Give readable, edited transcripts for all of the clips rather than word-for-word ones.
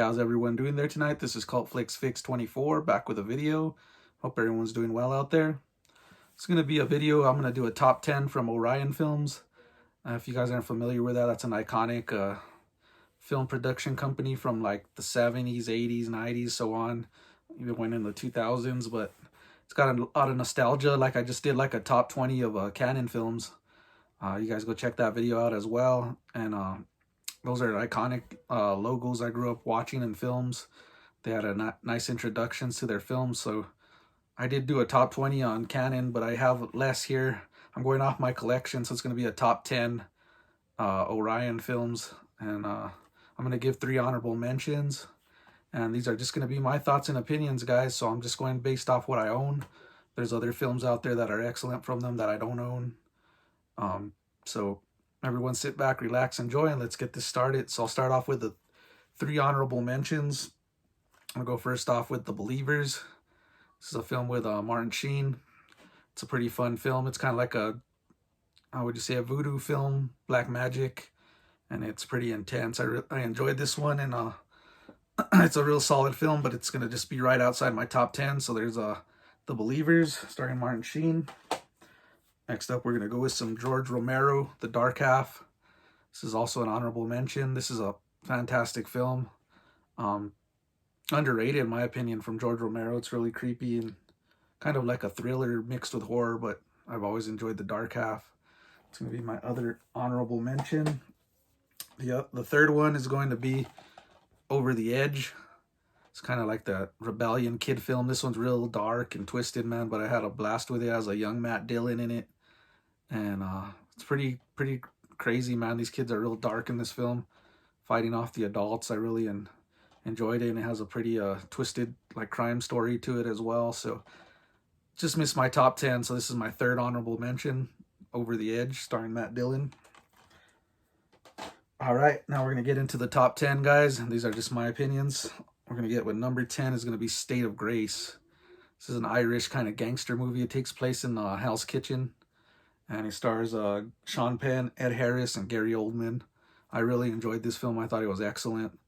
how's everyone doing there tonight? This is Cult Flicks Fix 24 back with a video. Hope everyone's doing well out there. It's going to be a video. I'm going to do a top 10 from Orion Films. If you guys aren't familiar with that, that's an iconic film production company from like the 70s, 80s, 90s, so on. Even went in the 2000s, but it's got a lot of nostalgia. Like I just did like a top 20 of Canon films. You guys go check that video out as well. And those are iconic logos I grew up watching in films. They had a nice introductions to their films. So I did do a top 20 on Canon, but I have less here. I'm going off my collection, so it's going to be a top 10 Orion films. And I'm going to give 3 honorable mentions. And these are just going to be my thoughts and opinions, guys. So I'm just going based off what I own. There's other films out there that are excellent from them that I don't own. So everyone sit back, relax, enjoy, and let's get this started. So I'll start off with the 3 honorable mentions. I'll go first off with The Believers. This is a film with Martin Sheen. It's a pretty fun film. It's kind of like a, how would you say, a voodoo film, black magic, and it's pretty intense. I enjoyed this one, and it's a real solid film, but it's going to just be right outside my top 10. So there's The Believers, starring Martin Sheen. Next up, we're going to go with some George Romero, The Dark Half. This is also an honorable mention. This is a fantastic film. Underrated, in my opinion, from George Romero. It's really creepy and kind of like a thriller mixed with horror, but I've always enjoyed The Dark Half. It's going to be my other honorable mention. The third one is going to be Over the Edge. It's kind of like the rebellion kid film. This one's real dark and twisted, man, but I had a blast with it. It has a young Matt Dillon in it. And it's pretty crazy, man. These kids are real dark in this film, fighting off the adults. I really enjoyed it, and it has a pretty twisted like crime story to it as well. So just missed my top 10. So this is my third honorable mention, Over the Edge, starring Matt Dillon. All right, now we're gonna get into the top 10, guys. These are just my opinions. We're gonna get with number 10 is gonna be State of Grace. This is an Irish kind of gangster movie. It takes place in Hell's Kitchen. And it stars Sean Penn, Ed Harris, and Gary Oldman. I really enjoyed this film. I thought it was excellent.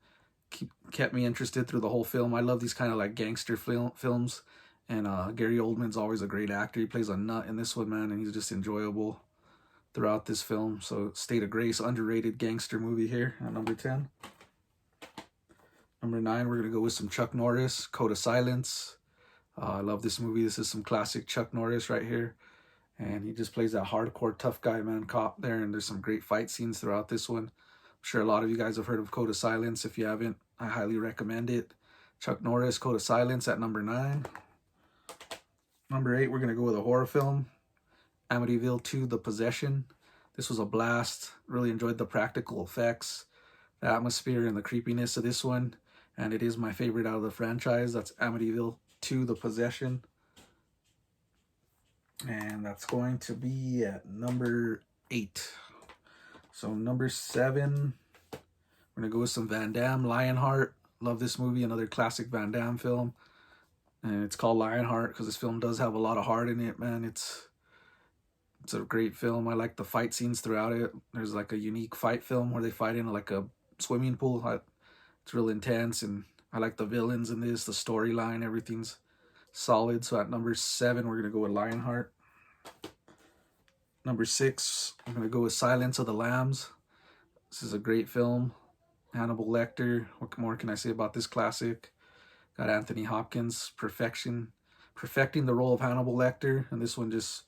Kept me interested through the whole film. I love these kind of like gangster films. And Gary Oldman's always a great actor. He plays a nut in this one, man, and he's just enjoyable throughout this film. So State of Grace, underrated gangster movie here at number 10. Number 9, we're going to go with some Chuck Norris, Code of Silence. I love this movie. This is some classic Chuck Norris right here. And he just plays that hardcore tough guy, man, cop there. And there's some great fight scenes throughout this one. I'm sure a lot of you guys have heard of Code of Silence. If you haven't, I highly recommend it. Chuck Norris, Code of Silence at number 9. Number 8, we're going to go with a horror film, Amityville 2, The Possession. This was a blast. Really enjoyed the practical effects, the atmosphere, and the creepiness of this one. And it is my favorite out of the franchise. That's Amityville 2, The Possession. And that's going to be at number 8. So number 7, we're going to go with some Van Damme, Lionheart. Love this movie, another classic Van Damme film. And it's called Lionheart because this film does have a lot of heart in it, man. It's a great film. I like the fight scenes throughout it. There's like a unique fight film where they fight in like a swimming pool. It's real intense, and I like the villains in this, the storyline, everything's solid. So at number 7, we're going to go with Lionheart. Number 6, I'm going to go with Silence of the Lambs. This is a great film. Hannibal Lecter. What more can I say about this classic? Got Anthony Hopkins, perfecting the role of Hannibal Lecter. And this one just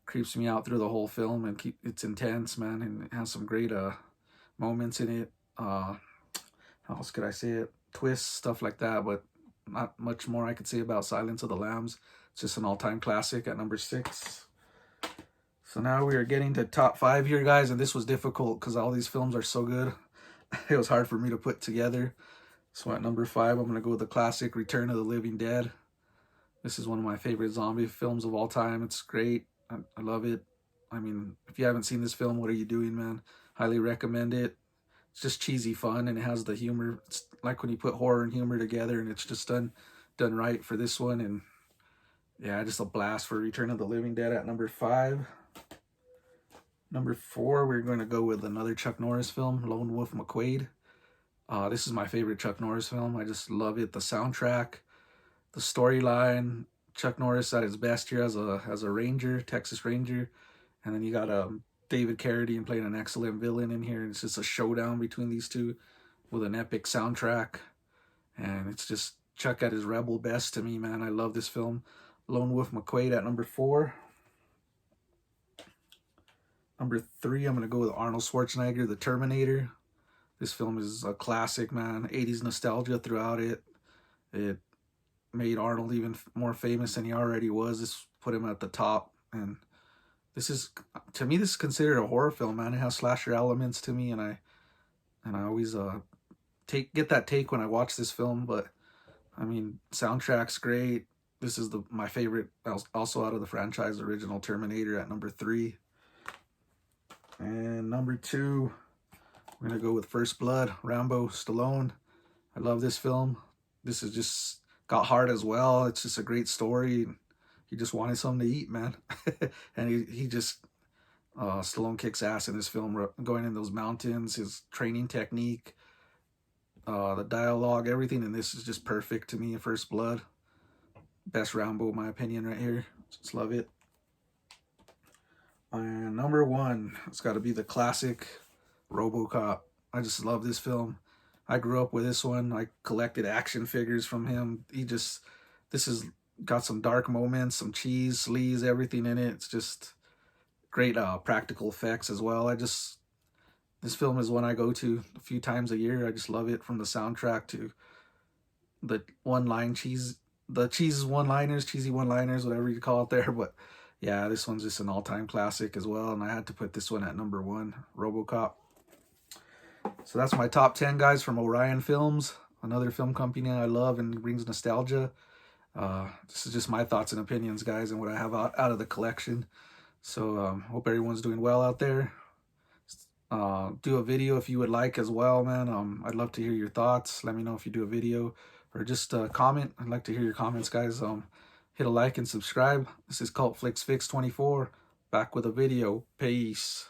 creeps me out through the whole film. And it's intense, man. And it has some great moments in it. How else could I say it? Twists, stuff like that. But not much more I could say about Silence of the Lambs. It's just an all-time classic at number 6. So now we are getting to top 5 here, guys. And this was difficult because all these films are so good. It was hard for me to put together. So at number 5, I'm going to go with the classic Return of the Living Dead. This is one of my favorite zombie films of all time. It's great. I love it. I mean, if you haven't seen this film, what are you doing, man? Highly recommend it. It's just cheesy fun, and it has the humor. It's like when you put horror and humor together, and it's just done right for this one. And yeah, just a blast for Return of the Living Dead at number 5. Number 4, we're going to go with another Chuck Norris film, Lone Wolf McQuade. This is my favorite Chuck Norris film. I just love it. The soundtrack, the storyline. Chuck Norris at his best here as a Ranger, Texas Ranger, and then you got David Carradine playing an excellent villain in here. It's just a showdown between these two with an epic soundtrack, and it's just Chuck at his rebel best to me, man. I love this film. Lone Wolf McQuaid at number 4. Number 3, I'm gonna go with Arnold Schwarzenegger, The Terminator. This film is a classic, man. 80s nostalgia throughout it. It made Arnold even more famous than he already was. This put him at the top, and this is, to me, this is considered a horror film, man. It has slasher elements to me, and I always get that take when I watch this film. But I mean, soundtrack's great. This is my favorite, also out of the franchise, original Terminator at number 3. And number 2, we're gonna go with First Blood, Rambo, Stallone. I love this film. This is just got heart as well. It's just a great story. He just wanted something to eat, man. And he just, Stallone kicks ass in this film, going in those mountains, his training technique, the dialogue, everything in this is just perfect to me. First Blood, best Rambo in my opinion right here. Just love it. And number 1, it's got to be the classic RoboCop. I just love this film. I grew up with this one. I collected action figures from him. This has got some dark moments, some cheese, sleaze, everything in it. It's just great practical effects as well. This film is one I go to a few times a year. I just love it, from the soundtrack to the cheesy one-liners, whatever you call it there. But yeah, this one's just an all-time classic as well, and I had to put this one at number 1, RoboCop. So that's my top 10, guys, from Orion Films, another film company I love and brings nostalgia. This is just my thoughts and opinions, guys, and what I have out of the collection. So hope everyone's doing well out there. Do a video if you would like as well, man. I'd love to hear your thoughts. Let me know if you do a video, or just comment. I'd like to hear your comments, guys. Hit a like and subscribe. This is Cult Flicks Fix 24, back with a video. Peace.